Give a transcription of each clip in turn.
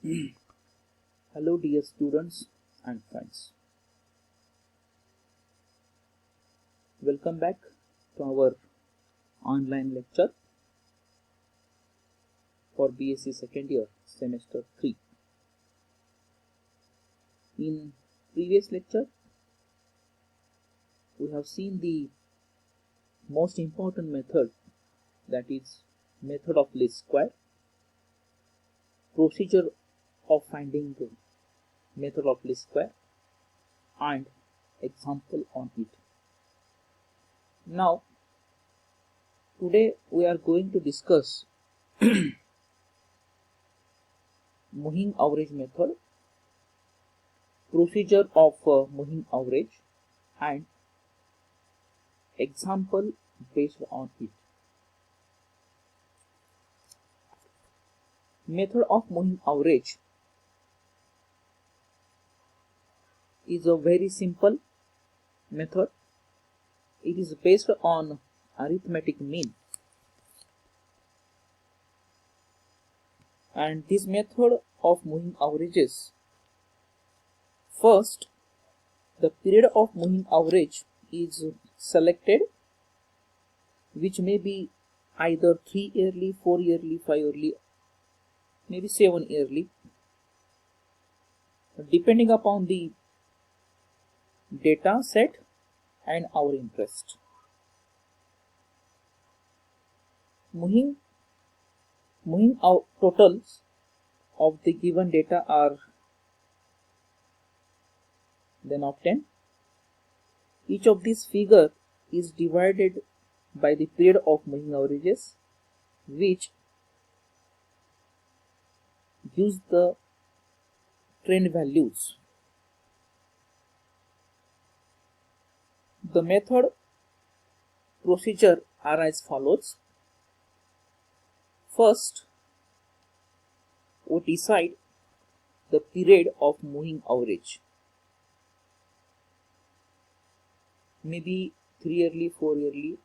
Hello dear students and friends. Welcome back to our online lecture for B.Sc. second year semester 3. In previous lecture we have seen the most important method, that is method of least square, procedure of finding the method of least square and example on it. Now today we are going to discuss moving average method, procedure of moving average and example based on it. Method of moving average is a very simple method. It is based on arithmetic mean, and this method of moving averages, first the period of moving average is selected, which may be either 3 yearly, 4 yearly, 5 yearly, maybe 7 yearly, depending upon the data set and our interest. Moving out totals of the given data are then obtained. Each of these figure is divided by the period of moving averages, which gives the trend values. The method procedure are as follows. First, we decide the period of moving average, maybe 3 yearly, 4 yearly,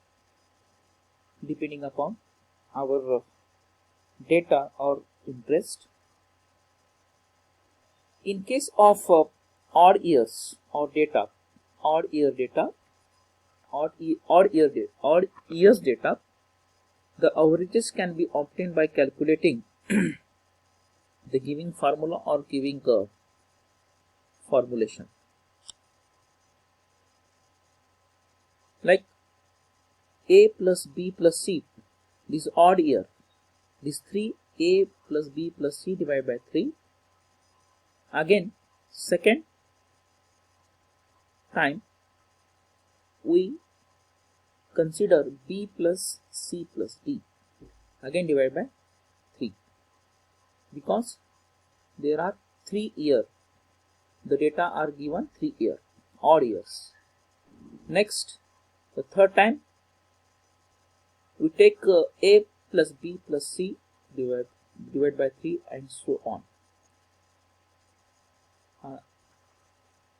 depending upon our data or interest. In case of odd years or data, odd years data, the averages can be obtained by calculating the giving formula or giving formulation. Like A plus B plus C, this odd year, this 3A plus B plus C divided by 3. Again, second time we consider B plus C plus D, again divided by 3, because there are 3 years, the data are given 3 years, odd years. Next, the third time we take A plus B plus C divided by 3 and so on.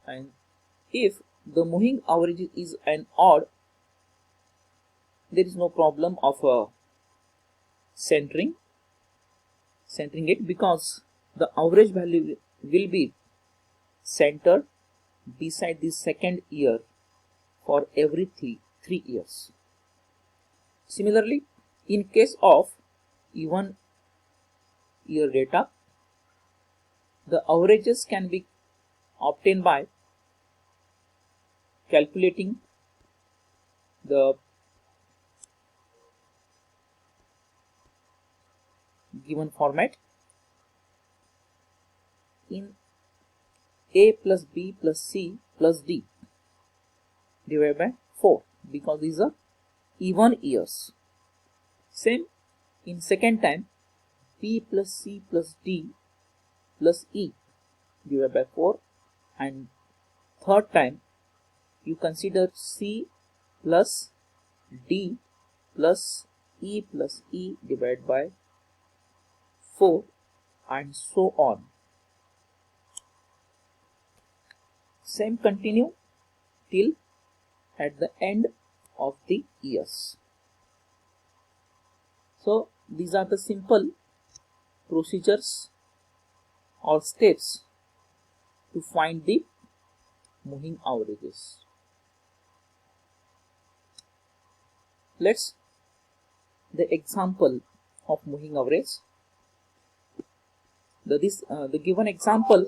And if the moving average is an odd, there is no problem of centering it, because the average value will be centered beside the second year for every 3 years. Similarly, in case of even year data, the averages can be obtained by calculating the given format. In A plus B plus C plus D divided by 4, because these are even years. Same in second time, B plus C plus D plus E divided by 4, and third time you consider C plus D plus E divided by 4 and so on. Same continue till at the end of the years. So these are the simple procedures or steps to find the moving averages. Let's the example of moving average. The given example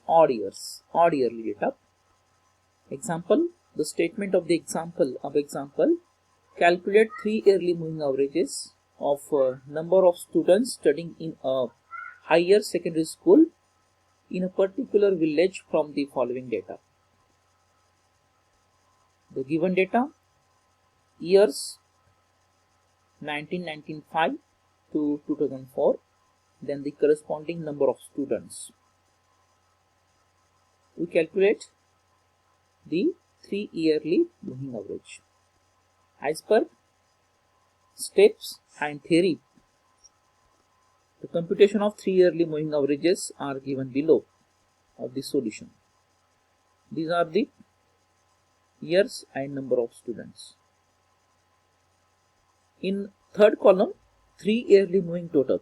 odd yearly data. Example, the statement of the example, calculate 3 yearly moving averages of number of students studying in a higher secondary school in a particular village from the following data. The given data, years 1995 to 2004, then the corresponding number of students. We calculate the 3 yearly moving average. As per steps and theory, the computation of 3 yearly moving averages are given below of the solution. These are the years and number of students. In third column, 3 yearly moving total.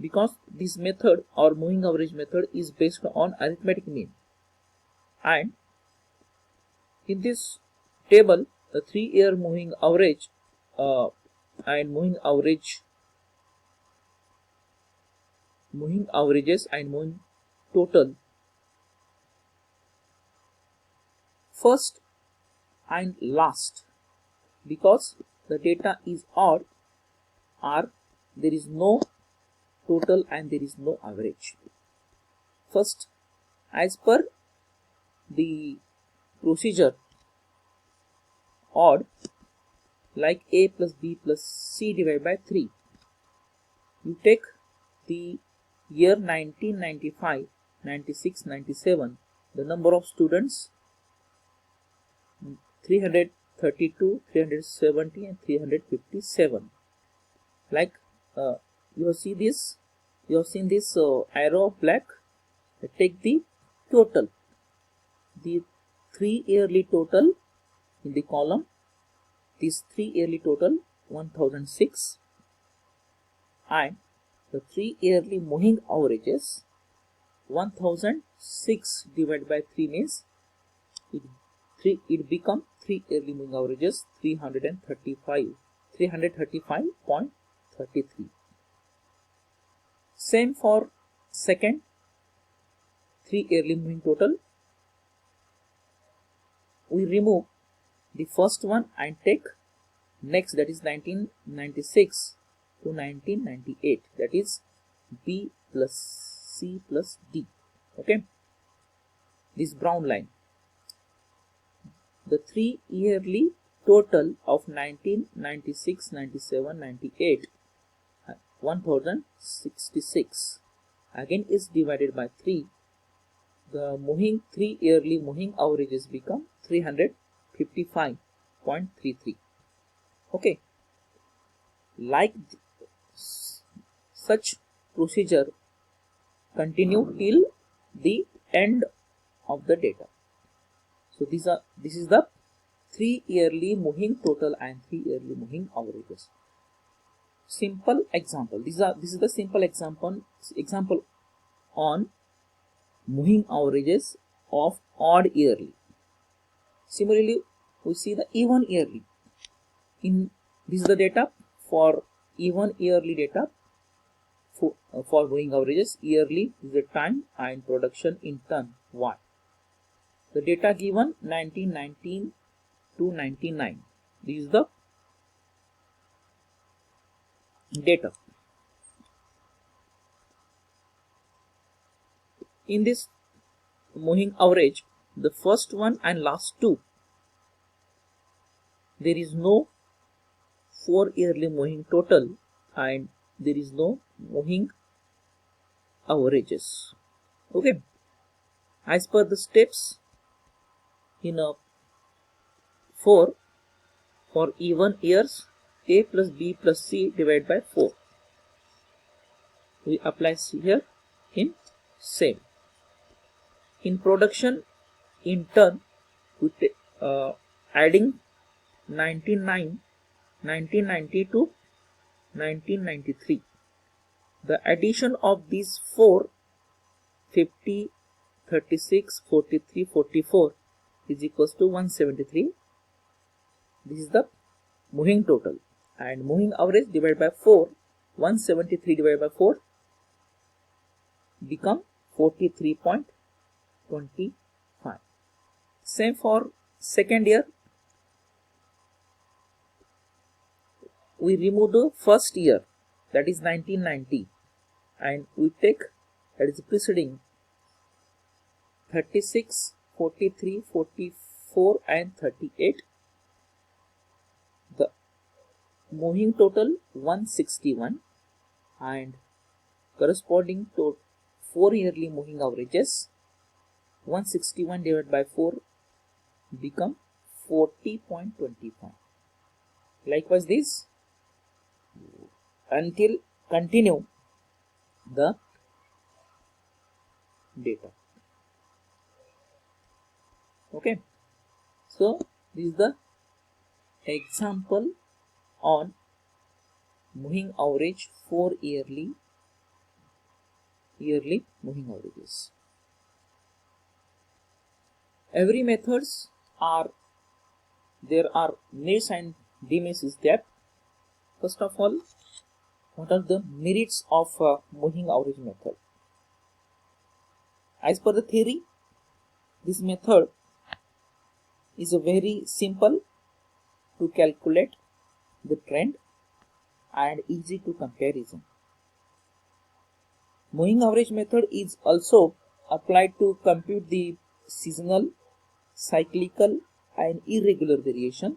Because this method or moving average method is based on arithmetic mean, and in this table the 3-year moving average and moving averages and moving total, first and last, because the data is odd, or there is no total and there is no average. First, as per the procedure odd, like A plus B plus C divided by 3, you take the year 1995, 96, 97, the number of students 332, 370 and 357. Like you have seen this arrow of black. Take the total, the 3 yearly total in the column. This 3 yearly total 1006, and the 3 yearly moving averages 1006 divided by 3 means it become 3 yearly moving averages 335.33. Same for second 3 yearly moving total. We remove the first one and take next, that is 1996 to 1998, that is B plus C plus D. Okay, this brown line, the 3 yearly total of 1996, 97, 98, 1066 again is divided by 3. The 3 yearly moving averages become 355.33. Okay, like such procedure continue till the end of the data. So this is the 3 yearly moving total and 3 yearly moving averages. Simple example. This is the simple example on moving averages of odd yearly. Similarly, we see the even yearly. This is the data for even yearly data for moving averages. Yearly is the time and production in ton Y. The data given 1919 to 99. This is the data. In this moving average, the first one and last two, there is no 4 yearly moving total and there is no moving averages. Okay, as per the steps in a 4, for even years, A plus B plus C divided by 4. We apply here in same. In production, in turn, we adding 1990 to 1993. The addition of these 4, 50, 36, 43, 44 is equals to 173. This is the moving total, and moving average divided by 4, 173 divided by 4 become 43.25. Same for second year. We remove the first year, that is 1990, and we take, that is preceding, 36, 43, 44 and 38. The moving total 161, and corresponding to 4 yearly moving averages, 161 divided by 4 become 40.25. Likewise this, until continue the data. Okay, so this is the example on moving average for yearly moving averages. Every methods are, there are merits and demerits is there. First of all, what are the merits of moving average method? As per the theory, this method is a very simple to calculate the trend and easy to comparison. Moving average method is also applied to compute the seasonal, cyclical and irregular variation,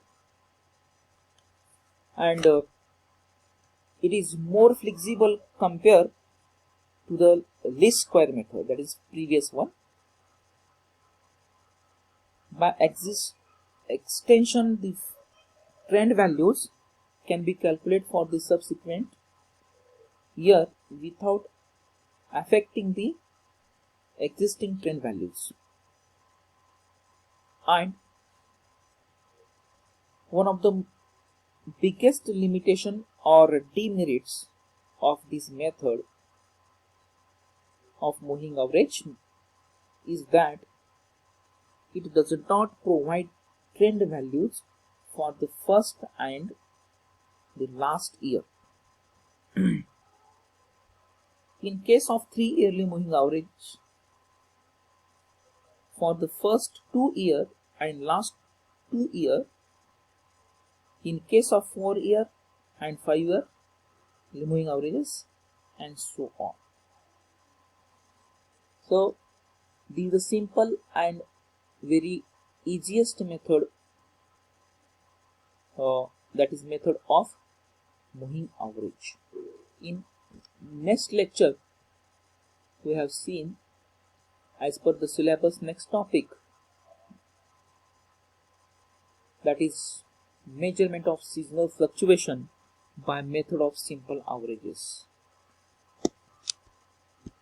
and it is more flexible compared to the least square method, that is previous one. By extension, the trend values can be calculated for the subsequent year without affecting the existing trend values. And one of the biggest limitation or demerits of this method of moving average is that it does not provide trend values for the first and the last year. In case of 3 yearly moving average, for the first 2 year and last 2 year, in case of 4 year and 5 year moving averages, and so on. So this is a simple and very easiest method, that is method of moving average. In next lecture, we have seen, as per the syllabus, next topic, that is measurement of seasonal fluctuation by method of simple averages.